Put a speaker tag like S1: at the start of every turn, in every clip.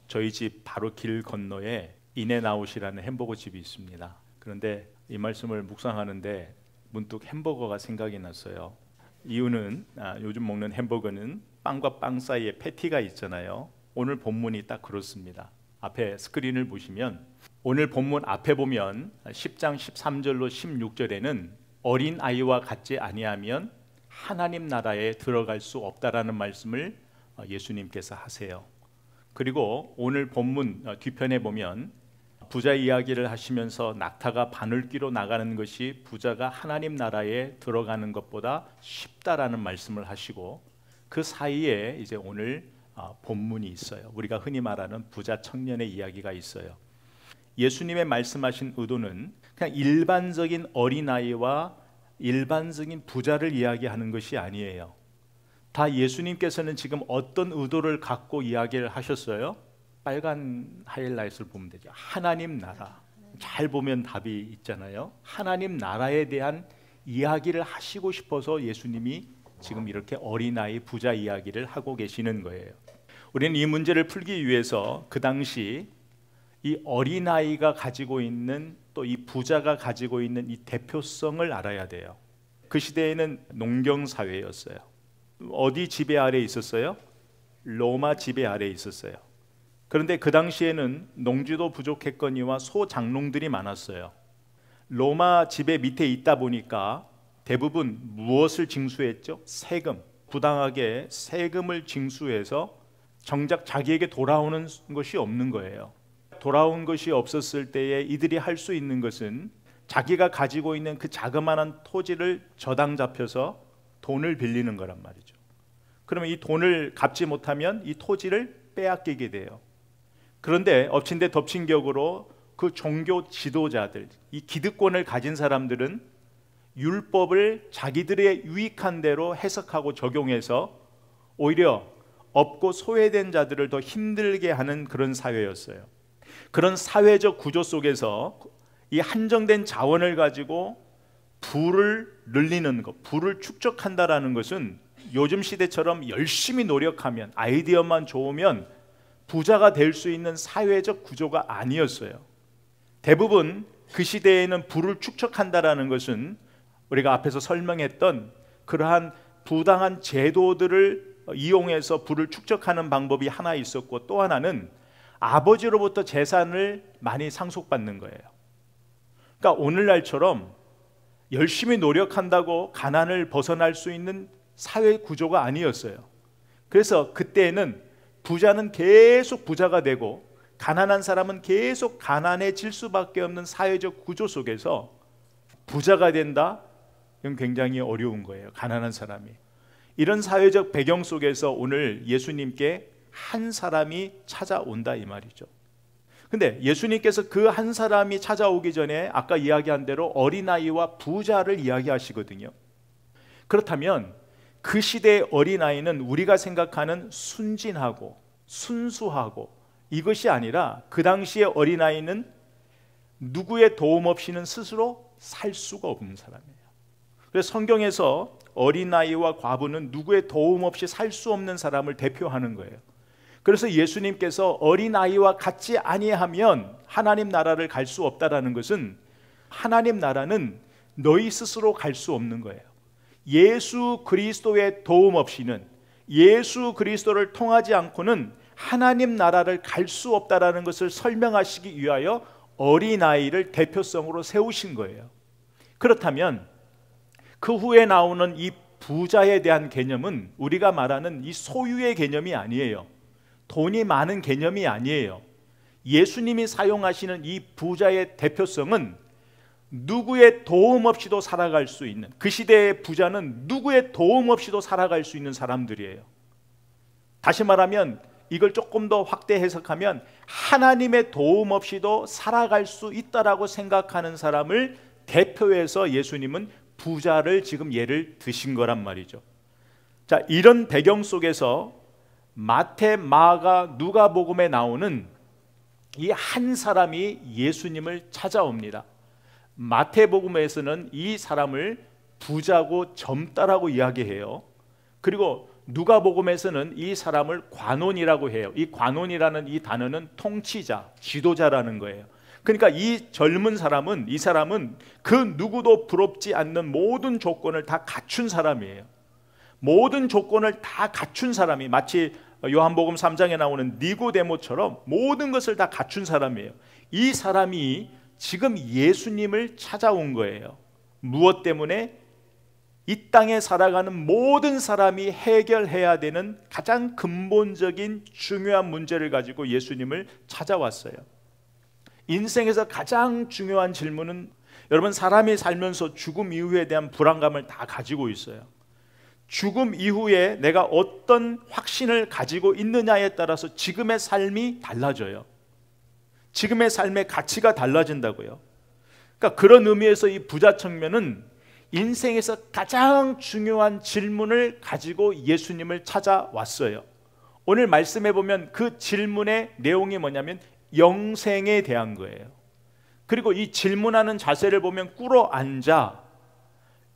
S1: 저희 집 바로 길 건너에 인앤아웃이라는 햄버거 집이 있습니다. 그런데 이 말씀을 묵상하는데 문득 햄버거가 생각이 났어요. 이유는 요즘 먹는 햄버거는 빵과 빵 사이에 패티가 있잖아요. 오늘 본문이 딱 그렇습니다. 앞에 스크린을 보시면 오늘 본문 앞에 보면 10장 13절로 16절에는 어린아이와 같지 아니하면 하나님 나라에 들어갈 수 없다라는 말씀을 예수님께서 하세요. 그리고 오늘 본문 뒤편에 보면 부자 이야기를 하시면서 낙타가 바늘귀로 나가는 것이 부자가 하나님 나라에 들어가는 것보다 쉽다라는 말씀을 하시고 그 사이에 이제 오늘 본문이 있어요. 우리가 흔히 말하는 부자 청년의 이야기가 있어요. 예수님의 말씀하신 의도는 그냥 일반적인 어린아이와 일반적인 부자를 이야기하는 것이 아니에요. 다 예수님께서는 지금 어떤 의도를 갖고 이야기를 하셨어요? 빨간 하이라이트를 보면 되죠. 하나님 나라. 잘 보면 답이 있잖아요. 하나님 나라에 대한 이야기를 하시고 싶어서 예수님이 지금 이렇게 어린아이 부자 이야기를 하고 계시는 거예요. 우리는 이 문제를 풀기 위해서 그 당시 이 어린아이가 가지고 있는 또 이 부자가 가지고 있는 이 대표성을 알아야 돼요. 그 시대에는 농경 사회였어요. 어디 지배 아래 있었어요? 로마 지배 아래 있었어요. 그런데 그 당시에는 농지도 부족했거니와 소장농들이 많았어요. 로마 지배 밑에 있다 보니까 대부분 무엇을 징수했죠? 세금. 부당하게 세금을 징수해서 정작 자기에게 돌아오는 것이 없는 거예요. 돌아온 것이 없었을 때에 이들이 할 수 있는 것은 자기가 가지고 있는 그 자그마한 토지를 저당 잡혀서 돈을 빌리는 거란 말이죠. 그러면 이 돈을 갚지 못하면 이 토지를 빼앗기게 돼요. 그런데 엎친 데 덮친 격으로 그 종교 지도자들, 이 기득권을 가진 사람들은 율법을 자기들의 유익한 대로 해석하고 적용해서 오히려 없고 소외된 자들을 더 힘들게 하는 그런 사회였어요. 그런 사회적 구조 속에서 이 한정된 자원을 가지고 부를 늘리는 것, 부를 축적한다라는 것은 요즘 시대처럼 열심히 노력하면 아이디어만 좋으면 부자가 될 수 있는 사회적 구조가 아니었어요. 대부분 그 시대에는 부를 축적한다라는 것은 우리가 앞에서 설명했던 그러한 부당한 제도들을 이용해서 부를 축적하는 방법이 하나 있었고 또 하나는 아버지로부터 재산을 많이 상속받는 거예요. 그러니까 오늘날처럼 열심히 노력한다고 가난을 벗어날 수 있는 사회 구조가 아니었어요. 그래서 그때는 부자는 계속 부자가 되고 가난한 사람은 계속 가난해질 수밖에 없는 사회적 구조 속에서 부자가 된다? 이건 굉장히 어려운 거예요. 가난한 사람이. 이런 사회적 배경 속에서 오늘 예수님께 한 사람이 찾아온다 이 말이죠. 근데 예수님께서 그 한 사람이 찾아오기 전에 아까 이야기한 대로 어린아이와 부자를 이야기하시거든요. 그렇다면 그 시대의 어린아이는 우리가 생각하는 순진하고 순수하고 이것이 아니라 그 당시의 어린아이는 누구의 도움 없이는 스스로 살 수가 없는 사람이에요. 그래서 성경에서 어린아이와 과부는 누구의 도움 없이 살 수 없는 사람을 대표하는 거예요. 그래서 예수님께서 어린아이와 같지 아니하면 하나님 나라를 갈 수 없다라는 것은 하나님 나라는 너희 스스로 갈 수 없는 거예요. 예수 그리스도의 도움 없이는 예수 그리스도를 통하지 않고는 하나님 나라를 갈 수 없다라는 것을 설명하시기 위하여 어린아이를 대표성으로 세우신 거예요. 그렇다면 그 후에 나오는 이 부자에 대한 개념은 우리가 말하는 이 소유의 개념이 아니에요. 돈이 많은 개념이 아니에요. 예수님이 사용하시는 이 부자의 대표성은 누구의 도움 없이도 살아갈 수 있는, 그 시대의 부자는 누구의 도움 없이도 살아갈 수 있는 사람들이에요. 다시 말하면 이걸 조금 더 확대 해석하면 하나님의 도움 없이도 살아갈 수 있다라고 생각하는 사람을 대표해서 예수님은 부자를 지금 예를 드신 거란 말이죠. 자, 이런 배경 속에서 마태, 마가, 누가복음에 나오는 이 한 사람이 예수님을 찾아옵니다. 마태복음에서는 이 사람을 부자고 젊다라고 이야기해요. 그리고 누가복음에서는 이 사람을 관원이라고 해요. 이 관원이라는 이 단어는 통치자, 지도자라는 거예요. 그러니까 이 젊은 사람은, 이 사람은 그 누구도 부럽지 않는 모든 조건을 다 갖춘 사람이에요. 모든 조건을 다 갖춘 사람이, 마치 요한복음 3장에 나오는 니고데모처럼 모든 것을 다 갖춘 사람이에요. 이 사람이 지금 예수님을 찾아온 거예요. 무엇 때문에? 이 땅에 살아가는 모든 사람이 해결해야 되는 가장 근본적인 중요한 문제를 가지고 예수님을 찾아왔어요. 인생에서 가장 중요한 질문은, 여러분, 사람이 살면서 죽음 이후에 대한 불안감을 다 가지고 있어요. 죽음 이후에 내가 어떤 확신을 가지고 있느냐에 따라서 지금의 삶이 달라져요. 지금의 삶의 가치가 달라진다고요. 그러니까 그런 의미에서 이 부자 청년은 인생에서 가장 중요한 질문을 가지고 예수님을 찾아왔어요. 오늘 말씀해 보면 그 질문의 내용이 뭐냐면 영생에 대한 거예요. 그리고 이 질문하는 자세를 보면 꿇어 앉아,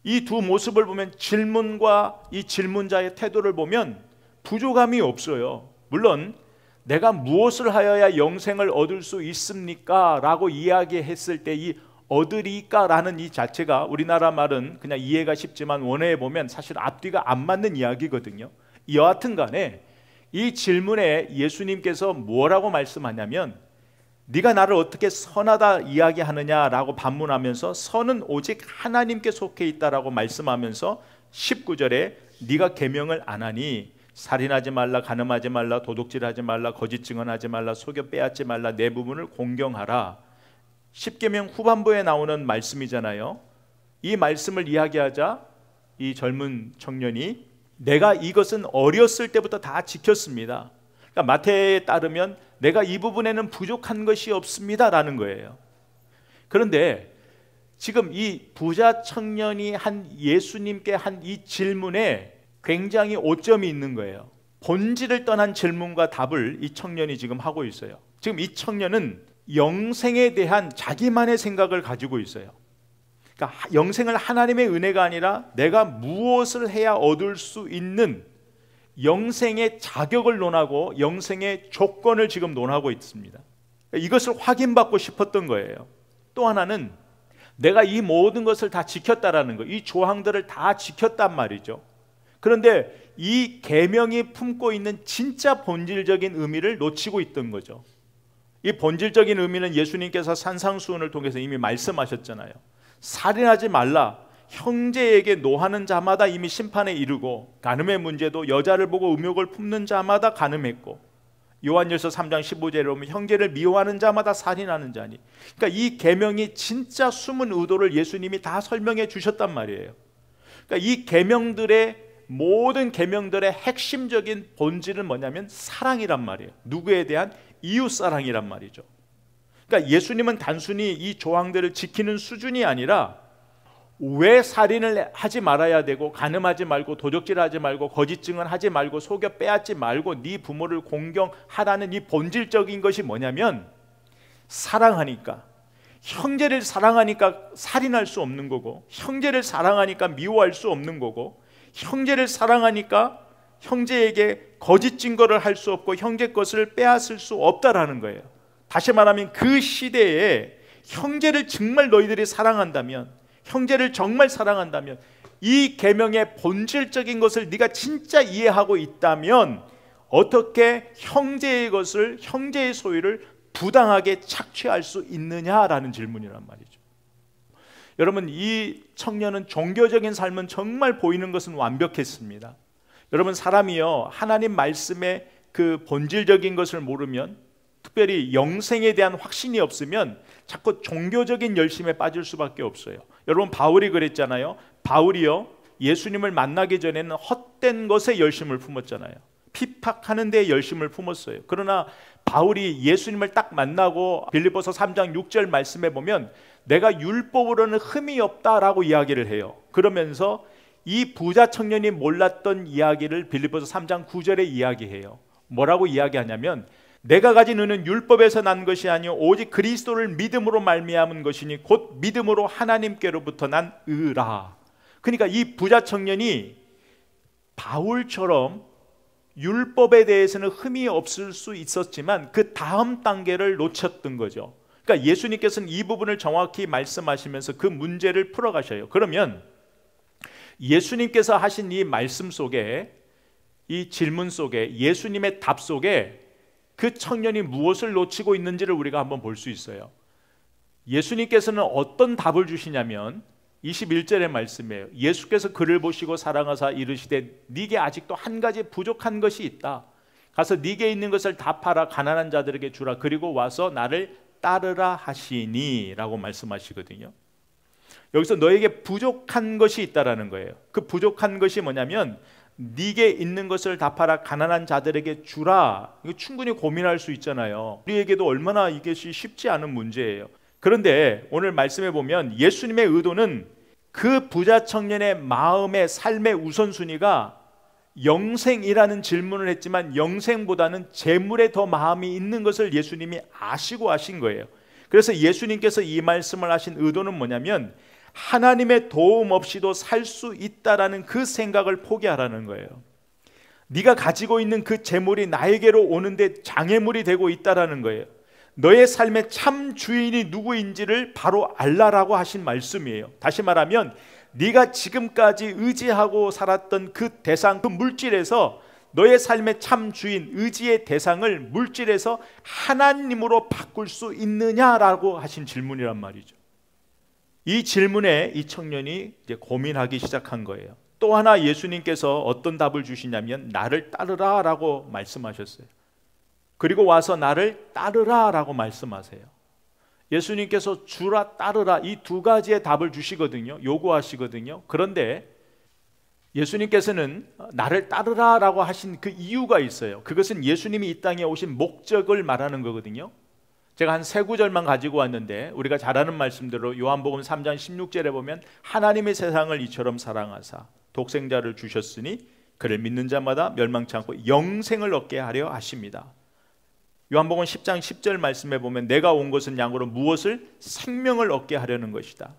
S1: 이 두 모습을 보면 질문과 이 질문자의 태도를 보면 부족함이 없어요. 물론 내가 무엇을 하여야 영생을 얻을 수 있습니까? 라고 이야기했을 때 이 얻으리까 라는 이 자체가 우리나라 말은 그냥 이해가 쉽지만 원어에 보면 사실 앞뒤가 안 맞는 이야기거든요. 여하튼 간에 이 질문에 예수님께서 뭐라고 말씀하냐면, 네가 나를 어떻게 선하다 이야기하느냐라고 반문하면서 선은 오직 하나님께 속해 있다라고 말씀하면서 19절에 네가 계명을 안 하니 살인하지 말라, 간음하지 말라, 도둑질하지 말라, 거짓 증언하지 말라, 속여 빼앗지 말라, 내 부모를 공경하라. 10계명 후반부에 나오는 말씀이잖아요. 이 말씀을 이야기하자 이 젊은 청년이 내가 이것은 어렸을 때부터 다 지켰습니다. 그러니까 마태에 따르면 내가 이 부분에는 부족한 것이 없습니다 라는 거예요. 그런데 지금 이 부자 청년이 한 예수님께 한 이 질문에 굉장히 오점이 있는 거예요. 본질을 떠난 질문과 답을 이 청년이 지금 하고 있어요. 지금 이 청년은 영생에 대한 자기만의 생각을 가지고 있어요. 그러니까 영생을 하나님의 은혜가 아니라 내가 무엇을 해야 얻을 수 있는 영생의 자격을 논하고 영생의 조건을 지금 논하고 있습니다. 이것을 확인받고 싶었던 거예요. 또 하나는 내가 이 모든 것을 다 지켰다라는 거, 이 조항들을 다 지켰단 말이죠. 그런데 이 계명이 품고 있는 진짜 본질적인 의미를 놓치고 있던 거죠. 이 본질적인 의미는 예수님께서 산상수훈을 통해서 이미 말씀하셨잖아요. 살인하지 말라, 형제에게 노하는 자마다 이미 심판에 이르고, 간음의 문제도 여자를 보고 음욕을 품는 자마다 간음했고, 요한일서 3장 15절에 보면 형제를 미워하는 자마다 살인하는 자니. 그러니까 이 계명이 진짜 숨은 의도를 예수님이 다 설명해 주셨단 말이에요. 그러니까 이 계명들의 모든 계명들의 핵심적인 본질은 뭐냐면 사랑이란 말이에요. 누구에 대한? 이웃사랑이란 말이죠. 그러니까 예수님은 단순히 이 조항들을 지키는 수준이 아니라 왜 살인을 하지 말아야 되고, 간음하지 말고, 도적질하지 말고, 거짓 증언하지 말고, 속여 빼앗지 말고, 네 부모를 공경하라는 이 본질적인 것이 뭐냐면 사랑하니까, 형제를 사랑하니까 살인할 수 없는 거고, 형제를 사랑하니까 미워할 수 없는 거고, 형제를 사랑하니까 형제에게 거짓 증거를 할 수 없고 형제 것을 빼앗을 수 없다라는 거예요. 다시 말하면 그 시대에 형제를 정말 너희들이 사랑한다면, 형제를 정말 사랑한다면, 이 계명의 본질적인 것을 네가 진짜 이해하고 있다면 어떻게 형제의 것을, 형제의 소유를 부당하게 착취할 수 있느냐라는 질문이란 말이죠. 여러분, 이 청년은 종교적인 삶은 정말 보이는 것은 완벽했습니다. 여러분, 사람이요, 하나님 말씀의 그 본질적인 것을 모르면, 특별히 영생에 대한 확신이 없으면 자꾸 종교적인 열심에 빠질 수밖에 없어요. 여러분, 바울이 그랬잖아요. 바울이요, 예수님을 만나기 전에는 헛된 것에 열심을 품었잖아요. 핍박하는 데 열심을 품었어요. 그러나 바울이 예수님을 딱 만나고 빌립보서 3장 6절 말씀에 보면 내가 율법으로는 흠이 없다라고 이야기를 해요. 그러면서 이 부자 청년이 몰랐던 이야기를 빌립보서 3장 9절에 이야기해요. 뭐라고 이야기하냐면 내가 가진 의는 율법에서 난 것이 아니요 오직 그리스도를 믿음으로 말미암은 것이니 곧 믿음으로 하나님께로부터 난 의라. 그러니까 이 부자 청년이 바울처럼 율법에 대해서는 흠이 없을 수 있었지만 그 다음 단계를 놓쳤던 거죠. 그러니까 예수님께서는 이 부분을 정확히 말씀하시면서 그 문제를 풀어가셔요. 그러면 예수님께서 하신 이 말씀 속에, 이 질문 속에, 예수님의 답 속에 그 청년이 무엇을 놓치고 있는지를 우리가 한번 볼 수 있어요. 예수님께서는 어떤 답을 주시냐면 21절의 말씀이에요. 예수께서 그를 보시고 사랑하사 이르시되 네게 아직도 한 가지 부족한 것이 있다. 가서 네게 있는 것을 다 팔아 가난한 자들에게 주라. 그리고 와서 나를 따르라 하시니 라고 말씀하시거든요. 여기서 너에게 부족한 것이 있다라는 거예요. 그 부족한 것이 뭐냐면 네게 있는 것을 다 팔아 가난한 자들에게 주라. 이거 충분히 고민할 수 있잖아요. 우리에게도 얼마나 이것이 쉽지 않은 문제예요. 그런데 오늘 말씀해 보면 예수님의 의도는 그 부자 청년의 마음의 삶의 우선순위가 영생이라는 질문을 했지만 영생보다는 재물에 더 마음이 있는 것을 예수님이 아시고 하신 거예요. 그래서 예수님께서 이 말씀을 하신 의도는 뭐냐면 하나님의 도움 없이도 살 수 있다라는 그 생각을 포기하라는 거예요. 네가 가지고 있는 그 재물이 나에게로 오는데 장애물이 되고 있다라는 거예요. 너의 삶의 참 주인이 누구인지를 바로 알라라고 하신 말씀이에요. 다시 말하면 네가 지금까지 의지하고 살았던 그 대상, 그 물질에서 너의 삶의 참 주인, 의지의 대상을 물질에서 하나님으로 바꿀 수 있느냐라고 하신 질문이란 말이죠. 이 질문에 이 청년이 이제 고민하기 시작한 거예요. 또 하나 예수님께서 어떤 답을 주시냐면 나를 따르라 라고 말씀하셨어요. 그리고 와서 나를 따르라 라고 말씀하세요. 예수님께서 주라 따르라 이 두 가지의 답을 주시거든요. 요구하시거든요. 그런데 예수님께서는 나를 따르라 라고 하신 그 이유가 있어요. 그것은 예수님이 이 땅에 오신 목적을 말하는 거거든요. 제가 한 세 구절만 가지고 왔는데 우리가 잘 아는 말씀대로 요한복음 3장 16절에 보면 하나님의 세상을 이처럼 사랑하사 독생자를 주셨으니 그를 믿는 자마다 멸망치 않고 영생을 얻게 하려 하십니다. 요한복음 10장 10절 말씀에 보면 내가 온 것은 양으로 무엇을? 생명을 얻게 하려는 것이다.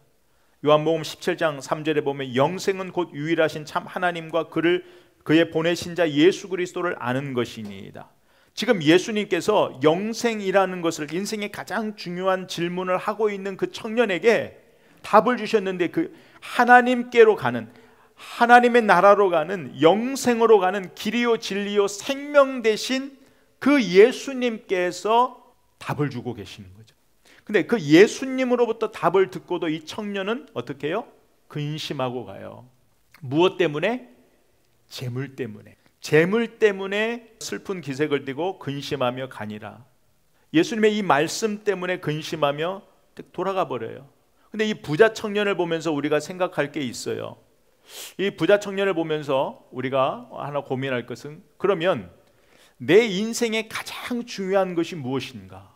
S1: 요한복음 17장 3절에 보면 영생은 곧 유일하신 참 하나님과 그의 보내신 자 예수 그리스도를 아는 것이니이다. 지금 예수님께서 영생이라는 것을 인생의 가장 중요한 질문을 하고 있는 그 청년에게 답을 주셨는데 그 하나님께로 가는 하나님의 나라로 가는 영생으로 가는 길이요 진리요 생명 대신 그 예수님께서 답을 주고 계시는 거죠. 근데 그 예수님으로부터 답을 듣고도 이 청년은 어떻게 해요? 근심하고 가요. 무엇 때문에? 재물 때문에. 재물 때문에 슬픈 기색을 띠고 근심하며 가니라. 예수님의 이 말씀 때문에 근심하며 돌아가 버려요. 근데 이 부자 청년을 보면서 우리가 생각할 게 있어요. 이 부자 청년을 보면서 우리가 하나 고민할 것은 그러면 내 인생의 가장 중요한 것이 무엇인가?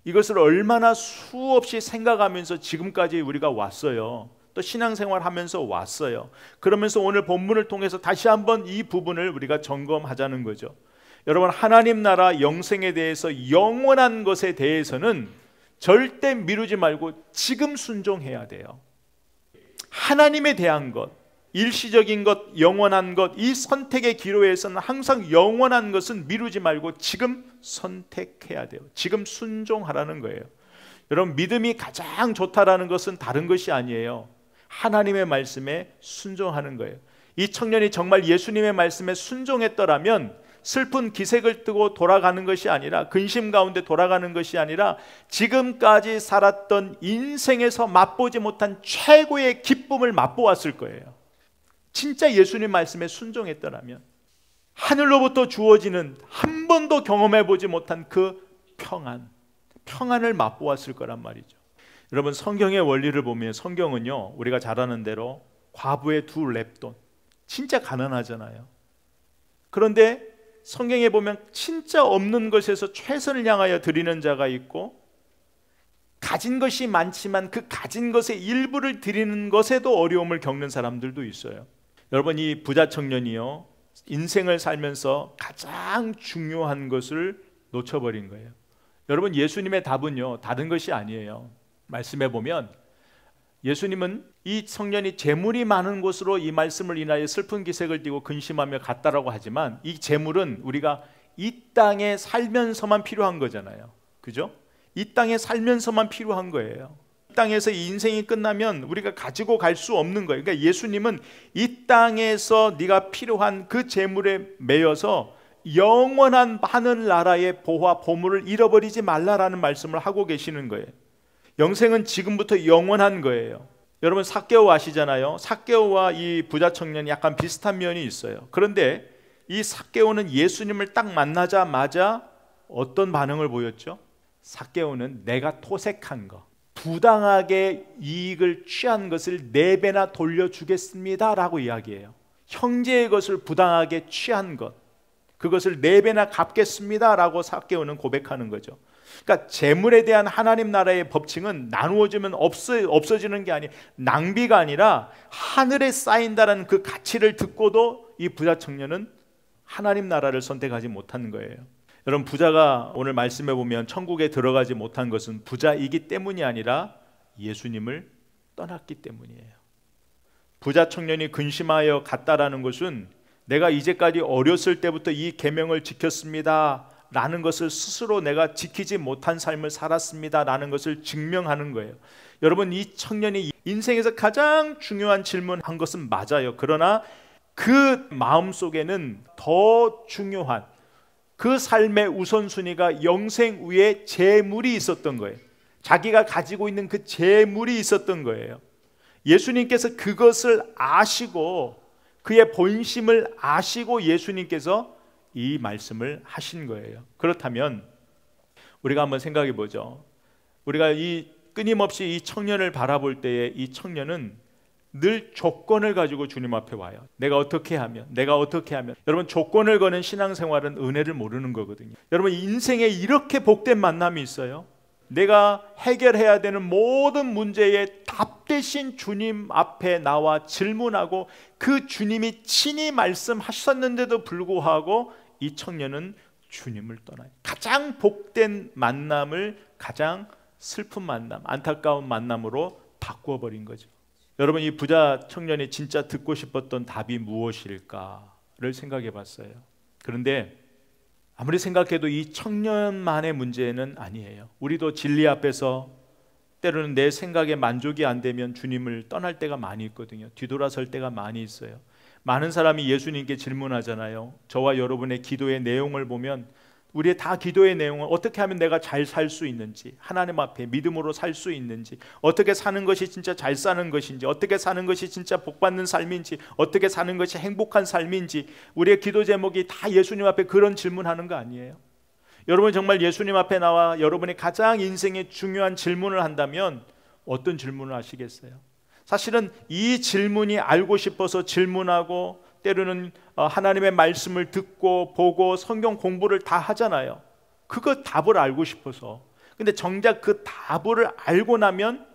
S1: 이것을 얼마나 수없이 생각하면서 지금까지 우리가 왔어요. 또 신앙생활 하면서 왔어요. 그러면서 오늘 본문을 통해서 다시 한번 이 부분을 우리가 점검하자는 거죠. 여러분, 하나님 나라 영생에 대해서 영원한 것에 대해서는 절대 미루지 말고 지금 순종해야 돼요. 하나님에 대한 것, 일시적인 것, 영원한 것, 이 선택의 기로에서는 항상 영원한 것은 미루지 말고 지금 선택해야 돼요. 지금 순종하라는 거예요. 여러분, 믿음이 가장 좋다라는 것은 다른 것이 아니에요. 하나님의 말씀에 순종하는 거예요. 이 청년이 정말 예수님의 말씀에 순종했더라면 슬픈 기색을 뜨고 돌아가는 것이 아니라 근심 가운데 돌아가는 것이 아니라 지금까지 살았던 인생에서 맛보지 못한 최고의 기쁨을 맛보았을 거예요. 진짜 예수님 말씀에 순종했더라면 하늘로부터 주어지는 한 번도 경험해보지 못한 그 평안을 맛보았을 거란 말이죠. 여러분, 성경의 원리를 보면 성경은요, 우리가 잘 아는 대로 과부의 두 렙돈, 진짜 가난하잖아요. 그런데 성경에 보면 진짜 없는 것에서 최선을 향하여 드리는 자가 있고 가진 것이 많지만 그 가진 것의 일부를 드리는 것에도 어려움을 겪는 사람들도 있어요. 여러분, 이 부자 청년이요, 인생을 살면서 가장 중요한 것을 놓쳐버린 거예요. 여러분, 예수님의 답은요, 다른 것이 아니에요. 말씀해 보면 예수님은 이 청년이 재물이 많은 곳으로 이 말씀을 인하여 슬픈 기색을 띠고 근심하며 갔다라고 하지만 이 재물은 우리가 이 땅에 살면서만 필요한 거잖아요. 그죠? 이 땅에 살면서만 필요한 거예요. 이 땅에서 이 인생이 끝나면 우리가 가지고 갈 수 없는 거예요. 그러니까 예수님은 이 땅에서 네가 필요한 그 재물에 매여서 영원한 하늘나라의 보화 보물을 잃어버리지 말라라는 말씀을 하고 계시는 거예요. 영생은 지금부터 영원한 거예요. 여러분 삭개오 아시잖아요. 삭개오와 이 부자 청년이 약간 비슷한 면이 있어요. 그런데 이 삭개오는 예수님을 딱 만나자마자 어떤 반응을 보였죠? 삭개오는 내가 토색한 거, 부당하게 이익을 취한 것을 4배나 돌려주겠습니다 라고 이야기해요. 형제의 것을 부당하게 취한 것, 그것을 4배나 갚겠습니다 라고 삭개오는 고백하는 거죠. 그러니까 재물에 대한 하나님 나라의 법칙은 나누어지면 없어지는 게 아니라 낭비가 아니라 하늘에 쌓인다는 그 가치를 듣고도 이 부자 청년은 하나님 나라를 선택하지 못하는 거예요. 여러분 부자가 오늘 말씀해 보면 천국에 들어가지 못한 것은 부자이기 때문이 아니라 예수님을 떠났기 때문이에요. 부자 청년이 근심하여 갔다라는 것은 내가 이제까지 어렸을 때부터 이 계명을 지켰습니다 라는 것을 스스로 내가 지키지 못한 삶을 살았습니다 라는 것을 증명하는 거예요. 여러분 이 청년이 인생에서 가장 중요한 질문한 것은 맞아요. 그러나 그 마음속에는 더 중요한 그 삶의 우선순위가 영생 위에 재물이 있었던 거예요. 자기가 가지고 있는 그 재물이 있었던 거예요. 예수님께서 그것을 아시고 그의 본심을 아시고 예수님께서 이 말씀을 하신 거예요. 그렇다면 우리가 한번 생각해 보죠. 우리가 이 끊임없이 이 청년을 바라볼 때에 이 청년은 늘 조건을 가지고 주님 앞에 와요. 내가 어떻게 하면 여러분 조건을 거는 신앙생활은 은혜를 모르는 거거든요. 여러분 인생에 이렇게 복된 만남이 있어요. 내가 해결해야 되는 모든 문제에 답 대신 주님 앞에 나와 질문하고 그 주님이 친히 말씀하셨는데도 불구하고 이 청년은 주님을 떠나요. 가장 복된 만남을 가장 슬픈 만남, 안타까운 만남으로 바꾸어버린 거죠. 여러분 이 부자 청년이 진짜 듣고 싶었던 답이 무엇일까를 생각해 봤어요. 그런데 아무리 생각해도 이 청년만의 문제는 아니에요. 우리도 진리 앞에서 때로는 내 생각에 만족이 안 되면 주님을 떠날 때가 많이 있거든요. 뒤돌아설 때가 많이 있어요. 많은 사람이 예수님께 질문하잖아요. 저와 여러분의 기도의 내용을 보면 우리의 다 기도의 내용은 어떻게 하면 내가 잘 살 수 있는지, 하나님 앞에 믿음으로 살 수 있는지, 어떻게 사는 것이 진짜 잘 사는 것인지, 어떻게 사는 것이 진짜 복받는 삶인지, 어떻게 사는 것이 행복한 삶인지, 우리의 기도 제목이 다 예수님 앞에 그런 질문하는 거 아니에요? 여러분 정말 예수님 앞에 나와 여러분이 가장 인생에 중요한 질문을 한다면 어떤 질문을 하시겠어요? 사실은 이 질문이 알고 싶어서 질문하고 때로는 하나님의 말씀을 듣고 보고 성경 공부를 다 하잖아요. 그거 답을 알고 싶어서. 근데 정작 그 답을 알고 나면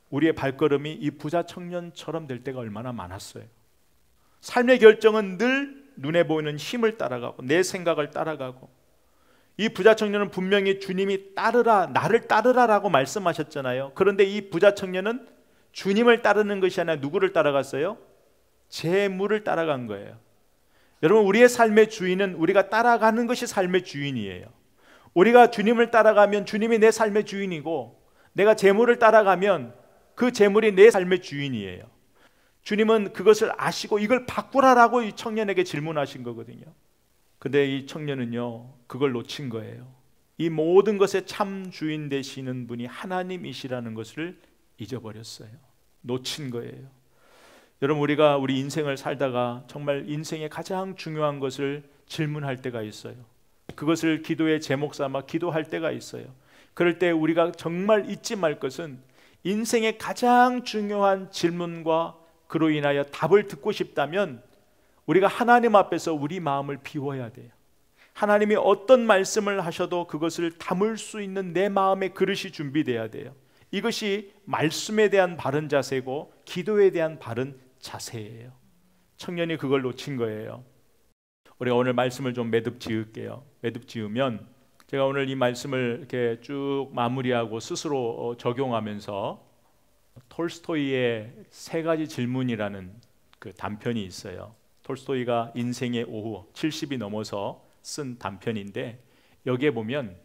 S1: 우리의 발걸음이 이 부자 청년처럼 될 때가 얼마나 많았어요. 삶의 결정은 늘 눈에 보이는 힘을 따라가고 내 생각을 따라가고, 이 부자 청년은 분명히 주님이 따르라, 나를 따르라라고 말씀하셨잖아요. 그런데 이 부자 청년은 주님을 따르는 것이 아니라 누구를 따라갔어요? 재물을 따라간 거예요. 여러분 우리의 삶의 주인은 우리가 따라가는 것이 삶의 주인이에요. 우리가 주님을 따라가면 주님이 내 삶의 주인이고, 내가 재물을 따라가면 그 재물이 내 삶의 주인이에요. 주님은 그것을 아시고 이걸 바꾸라라고 이 청년에게 질문하신 거거든요. 근데 이 청년은요 그걸 놓친 거예요. 이 모든 것의 참 주인 되시는 분이 하나님이시라는 것을 잊어버렸어요. 놓친 거예요. 여러분 우리가 우리 인생을 살다가 정말 인생의 가장 중요한 것을 질문할 때가 있어요. 그것을 기도의 제목 삼아 기도할 때가 있어요. 그럴 때 우리가 정말 잊지 말 것은 인생의 가장 중요한 질문과 그로 인하여 답을 듣고 싶다면 우리가 하나님 앞에서 우리 마음을 비워야 돼요. 하나님이 어떤 말씀을 하셔도 그것을 담을 수 있는 내 마음의 그릇이 준비돼야 돼요. 이것이 말씀에 대한 바른 자세고 기도에 대한 바른 자세예요. 청년이 그걸 놓친 거예요. 우리가 오늘 말씀을 좀 매듭 지을게요. 매듭 지으면 제가 오늘 이 말씀을 이렇게 쭉 마무리하고 스스로 적용하면서 톨스토이의 세 가지 질문이라는 그 단편이 있어요. 톨스토이가 인생의 오후 70이 넘어서 쓴 단편인데 여기에 보면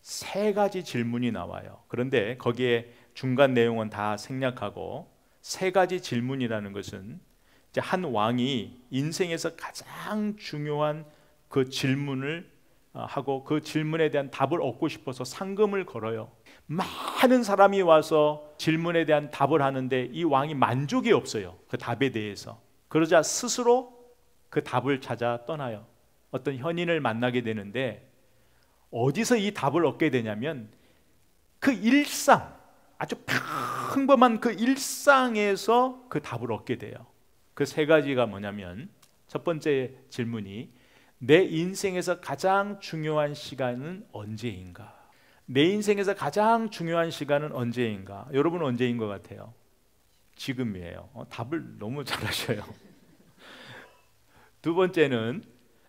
S1: 세 가지 질문이 나와요. 그런데 거기에 중간 내용은 다 생략하고 세 가지 질문이라는 것은 이제 한 왕이 인생에서 가장 중요한 그 질문을 하고 그 질문에 대한 답을 얻고 싶어서 상금을 걸어요. 많은 사람이 와서 질문에 대한 답을 하는데 이 왕이 만족이 없어요. 그 답에 대해서. 그러자 스스로 그 답을 찾아 떠나요. 어떤 현인을 만나게 되는데 어디서 이 답을 얻게 되냐면 그 일상, 아주 평범한 그 일상에서 그 답을 얻게 돼요. 그 세 가지가 뭐냐면 첫 번째 질문이 내 인생에서 가장 중요한 시간은 언제인가? 내 인생에서 가장 중요한 시간은 언제인가? 여러분 언제인 것 같아요? 지금이에요. 답을 너무 잘하셔요. 두 번째는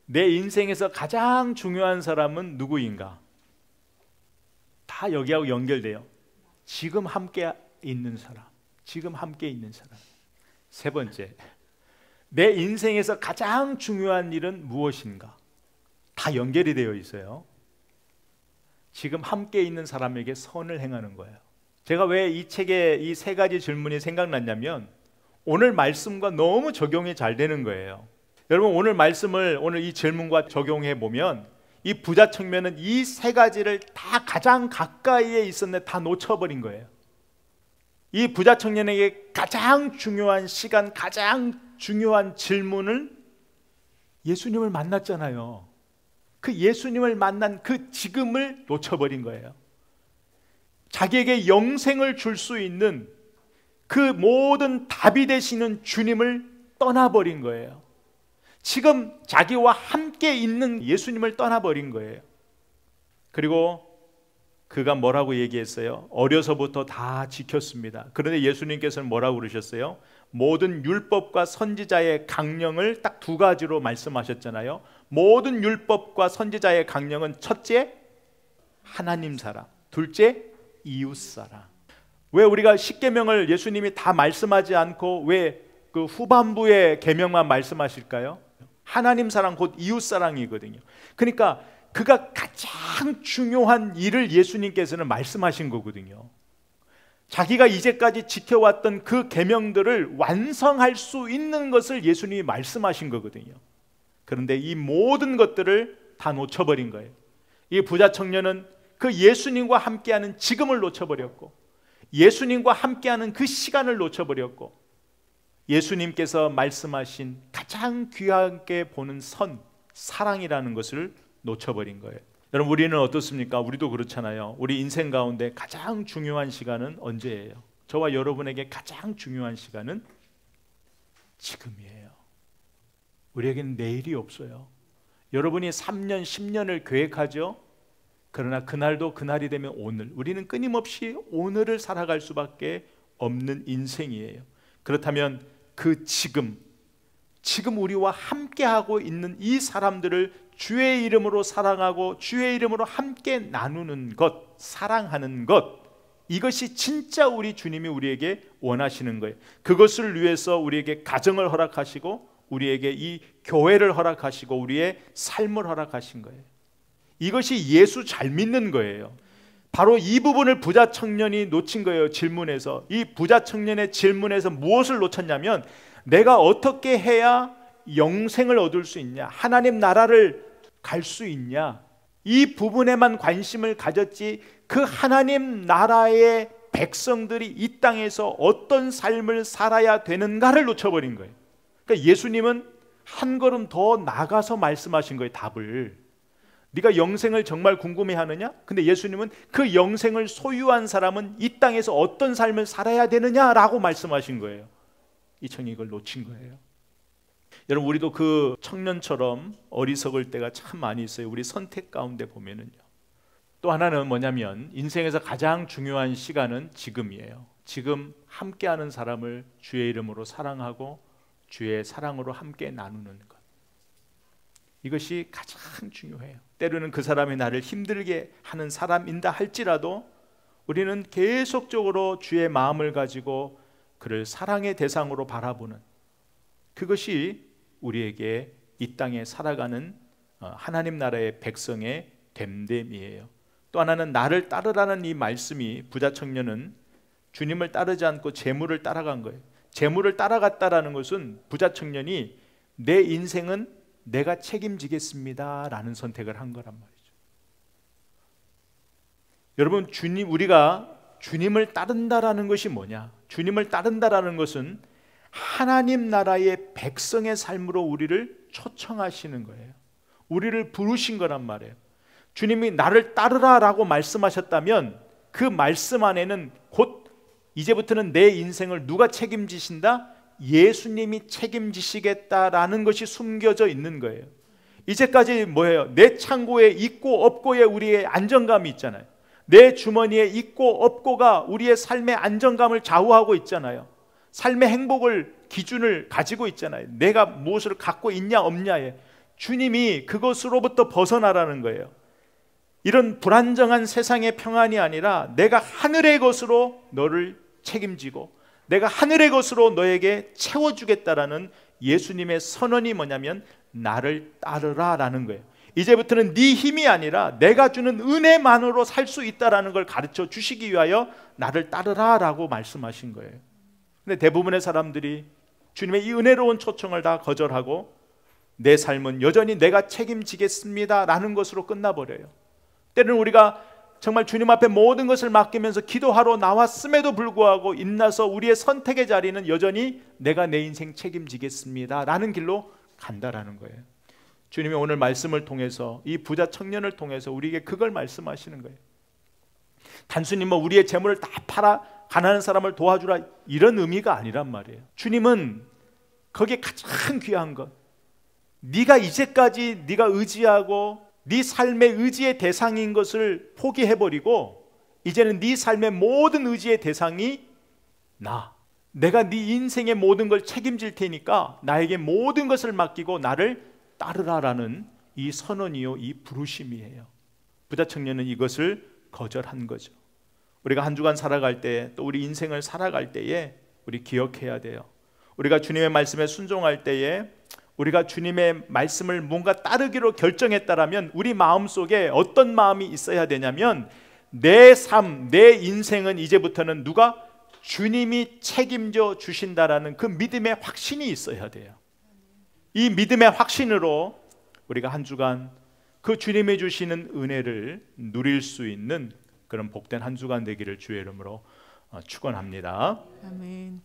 S1: 내 인생에서 가장 중요한 사람은 누구인가? 다 여기하고 연결돼요. 지금 함께 있는 사람. 지금 함께 있는 사람. 세 번째, 내 인생에서 가장 중요한 일은 무엇인가? 다 연결이 되어 있어요. 지금 함께 있는 사람에게 선을 행하는 거예요. 제가 왜 이 책에 이 세 가지 질문이 생각났냐면 오늘 말씀과 너무 적용이 잘 되는 거예요. 여러분 오늘 말씀을 오늘 이 질문과 적용해 보면 이 부자 청년은 이 세 가지를 다 가장 가까이에 있었는데 다 놓쳐버린 거예요. 이 부자 청년에게 가장 중요한 시간, 가장 중요한 질문을 예수님을 만났잖아요. 그 예수님을 만난 그 지금을 놓쳐버린 거예요. 자기에게 영생을 줄 수 있는 그 모든 답이 되시는 주님을 떠나버린 거예요. 지금 자기와 함께 있는 예수님을 떠나버린 거예요. 그리고 그가 뭐라고 얘기했어요? 어려서부터 다 지켰습니다. 그런데 예수님께서는 뭐라고 그러셨어요? 모든 율법과 선지자의 강령을 딱 두 가지로 말씀하셨잖아요. 모든 율법과 선지자의 강령은 첫째, 하나님 사랑. 둘째, 이웃 사랑. 왜 우리가 십계명을 예수님이 다 말씀하지 않고 왜 그 후반부의 계명만 말씀하실까요? 하나님 사랑 곧 이웃 사랑이거든요. 그러니까 그가 가장 중요한 일을 예수님께서는 말씀하신 거거든요. 자기가 이제까지 지켜왔던 그 계명들을 완성할 수 있는 것을 예수님이 말씀하신 거거든요. 그런데 이 모든 것들을 다 놓쳐버린 거예요. 이 부자 청년은 그 예수님과 함께하는 지금을 놓쳐버렸고 예수님과 함께하는 그 시간을 놓쳐버렸고 예수님께서 말씀하신 가장 귀하게 보는 선, 사랑이라는 것을 놓쳐버린 거예요. 여러분 우리는 어떻습니까? 우리도 그렇잖아요. 우리 인생 가운데 가장 중요한 시간은 언제예요? 저와 여러분에게 가장 중요한 시간은 지금이에요. 우리에게는 내일이 없어요. 여러분이 3년, 10년을 계획하죠? 그러나 그날도 그날이 되면 오늘, 우리는 끊임없이 오늘을 살아갈 수밖에 없는 인생이에요. 그렇다면 그 지금 우리와 함께하고 있는 이 사람들을 주의 이름으로 사랑하고 주의 이름으로 함께 나누는 것, 사랑하는 것, 이것이 진짜 우리 주님이 우리에게 원하시는 거예요. 그것을 위해서 우리에게 가정을 허락하시고 우리에게 이 교회를 허락하시고 우리의 삶을 허락하신 거예요. 이것이 예수 잘 믿는 거예요. 바로 이 부분을 부자 청년이 놓친 거예요. 질문에서. 이 부자 청년의 질문에서 무엇을 놓쳤냐면 내가 어떻게 해야 영생을 얻을 수 있냐, 하나님 나라를 갈 수 있냐, 이 부분에만 관심을 가졌지 그 하나님 나라의 백성들이 이 땅에서 어떤 삶을 살아야 되는가를 놓쳐버린 거예요. 그러니까 예수님은 한 걸음 더 나가서 말씀하신 거예요. 답을. 네가 영생을 정말 궁금해하느냐? 근데 예수님은 그 영생을 소유한 사람은 이 땅에서 어떤 삶을 살아야 되느냐라고 말씀하신 거예요. 이 청년이 이걸 놓친 거예요. 여러분 우리도 그 청년처럼 어리석을 때가 참 많이 있어요. 우리 선택 가운데 보면은요. 또 하나는 뭐냐면 인생에서 가장 중요한 시간은 지금이에요. 지금 함께하는 사람을 주의 이름으로 사랑하고 주의 사랑으로 함께 나누는 것. 이것이 가장 중요해요. 때로는 그 사람이 나를 힘들게 하는 사람인다 할지라도 우리는 계속적으로 주의 마음을 가지고 그를 사랑의 대상으로 바라보는, 그것이 우리에게 이 땅에 살아가는 하나님 나라의 백성의 됨됨이에요. 또 하나는 나를 따르라는 이 말씀이, 부자 청년은 주님을 따르지 않고 재물을 따라간 거예요. 재물을 따라갔다라는 것은 부자 청년이 내 인생은 내가 책임지겠습니다 라는 선택을 한 거란 말이죠. 여러분, 우리가 주님을 따른다라는 것이 뭐냐? 주님을 따른다라는 것은 하나님 나라의 백성의 삶으로 우리를 초청하시는 거예요. 우리를 부르신 거란 말이에요. 주님이 나를 따르라라고 말씀하셨다면 그 말씀 안에는 곧 이제부터는 내 인생을 누가 책임지신다? 예수님이 책임지시겠다라는 것이 숨겨져 있는 거예요. 이제까지 뭐예요? 내 창고에 있고 없고에 우리의 안정감이 있잖아요. 내 주머니에 있고 없고가 우리의 삶의 안정감을 좌우하고 있잖아요. 삶의 행복을 기준을 가지고 있잖아요. 내가 무엇을 갖고 있냐 없냐에. 주님이 그것으로부터 벗어나라는 거예요. 이런 불안정한 세상의 평안이 아니라 내가 하늘의 것으로 너를 책임지고 내가 하늘의 것으로 너에게 채워주겠다라는 예수님의 선언이 뭐냐면 나를 따르라라는 거예요. 이제부터는 네 힘이 아니라 내가 주는 은혜만으로 살 수 있다라는 걸 가르쳐 주시기 위하여 나를 따르라라고 말씀하신 거예요. 근데 대부분의 사람들이 주님의 이 은혜로운 초청을 다 거절하고 내 삶은 여전히 내가 책임지겠습니다라는 것으로 끝나버려요. 때로는 우리가 정말 주님 앞에 모든 것을 맡기면서 기도하러 나왔음에도 불구하고 인나서 우리의 선택의 자리는 여전히 내가 내 인생 책임지겠습니다라는 길로 간다라는 거예요. 주님이 오늘 말씀을 통해서 이 부자 청년을 통해서 우리에게 그걸 말씀하시는 거예요. 단순히 뭐 우리의 재물을 다 팔아 가난한 사람을 도와주라 이런 의미가 아니란 말이에요. 주님은 거기에 가장 귀한 것, 네가 이제까지 네가 의지하고 네 삶의 의지의 대상인 것을 포기해버리고 이제는 네 삶의 모든 의지의 대상이 내가 네 인생의 모든 걸 책임질 테니까 나에게 모든 것을 맡기고 나를 따르라라는 이 선언이요, 이 부르심이에요. 부자 청년은 이것을 거절한 거죠. 우리가 한 주간 살아갈 때, 또 우리 인생을 살아갈 때에 우리 기억해야 돼요. 우리가 주님의 말씀에 순종할 때에 우리가 주님의 말씀을 뭔가 따르기로 결정했다라면 우리 마음속에 어떤 마음이 있어야 되냐면 내 삶, 내 인생은 이제부터는 누가? 주님이 책임져 주신다라는 그 믿음의 확신이 있어야 돼요. 이 믿음의 확신으로 우리가 한 주간 그 주님이 주시는 은혜를 누릴 수 있는 그런 복된 한 주간 되기를 주의 이름으로 축원합니다.
S2: 아멘.